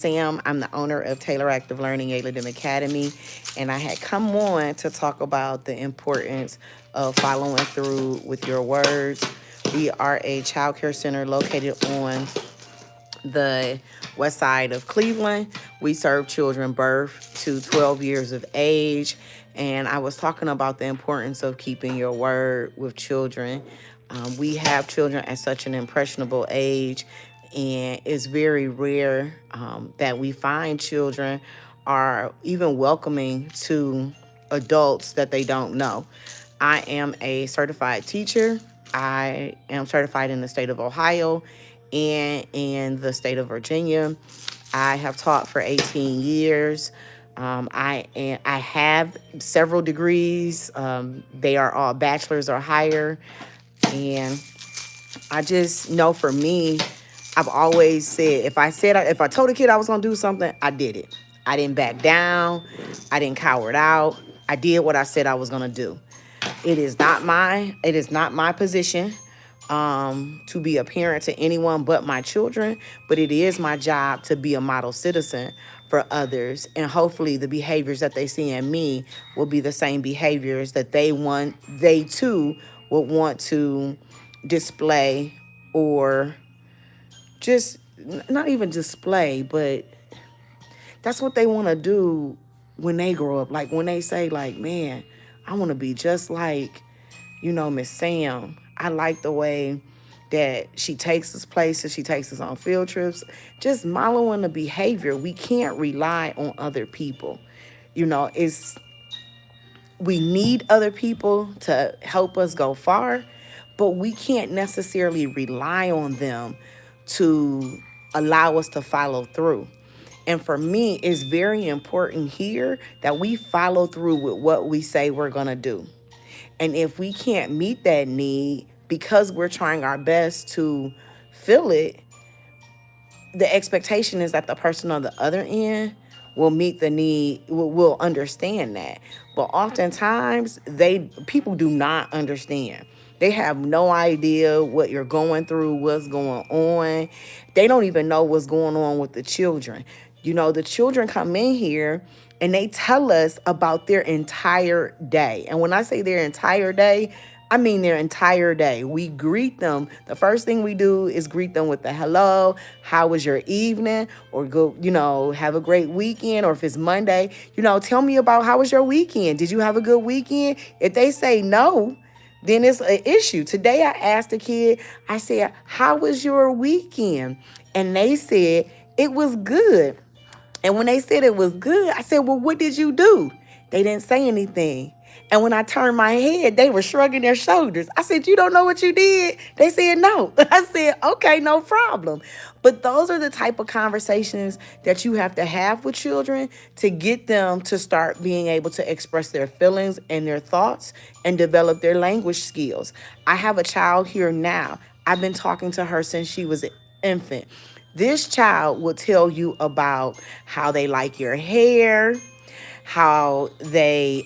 Sam. I'm the owner of Taylor Active Learning ALEDM Academy, and I had come on to talk about the importance of following through with your words. We are a child care center located on the west side of Cleveland. We serve children birth to 12 years of age. And I was talking about the importance of keeping your word with children. We have children at such an impressionable age, and it's very rare that we find children are even welcoming to adults that they don't know. I am a certified teacher. I am certified in the state of Ohio and in the state of Virginia. I have taught for 18 years. I have several degrees. They are all bachelor's or higher, and I just know for me, I've always said if I told a kid I was gonna do something, I did it. I didn't back down. I didn't cower it out. I did what I said I was gonna do. It is not my position to be a parent to anyone but my children, but it is my job to be a model citizen for others. And hopefully the behaviors that they see in me will be the same behaviors that they too would want to display, or just not even display, but that's what they want to do when they grow up. Like when they say, like, man, I want to be just like, Miss Sam. I like the way that she takes us places, she takes us on field trips, just modeling the behavior. We can't rely on other people. It's we need other people to help us go far, but we can't necessarily rely on them to allow us to follow through. And for me, it's very important here that we follow through with what we say we're going to do. And if we can't meet that need because we're trying our best to fill it, the expectation is that the person on the other end will meet the need, will understand that. But oftentimes people do not understand. They have no idea what you're going through, what's going on. They don't even know what's going on with the children. The children come in here and they tell us about their entire day. And when I say their entire day, I mean their entire day. We greet them. The first thing we do is greet them with the hello, how was your evening? Or go, have a great weekend. Or if it's Monday, tell me about how was your weekend? Did you have a good weekend? If they say no, then it's an issue. Today I asked a kid, I said, how was your weekend? And they said, it was good. And when they said it was good, I said, well, what did you do? They didn't say anything. And when I turned my head, they were shrugging their shoulders. I said, you don't know what you did? They said, no. I said, okay, no problem. But those are the type of conversations that you have to have with children to get them to start being able to express their feelings and their thoughts and develop their language skills. I have a child here now. I've been talking to her since she was an infant. This child will tell you about how they like your hair, how they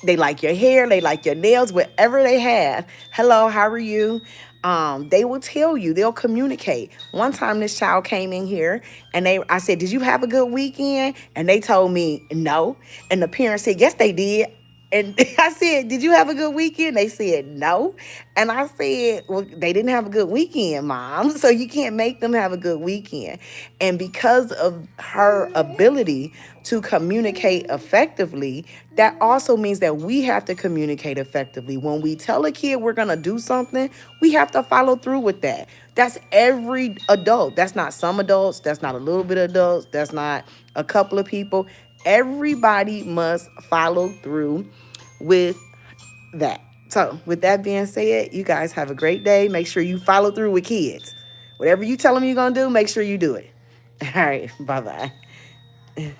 like your hair, they like your nails, whatever they have. Hello, how are you? They will tell you, they'll communicate. One time this child came in here and I said, did you have a good weekend? And they told me no. And the parents said, yes, they did. And I said, did you have a good weekend? They said no. And I said, well, they didn't have a good weekend, Mom. So you can't make them have a good weekend. And because of her ability to communicate effectively, that also means that we have to communicate effectively. When we tell a kid we're going to do something, we have to follow through with that. That's every adult. That's not some adults. That's not a little bit of adults. That's not a couple of people. Everybody must follow through with that. So, with that being said, you guys have a great day. Make sure you follow through with kids. Whatever you tell them you're going to do, make sure you do it. All right. Bye bye.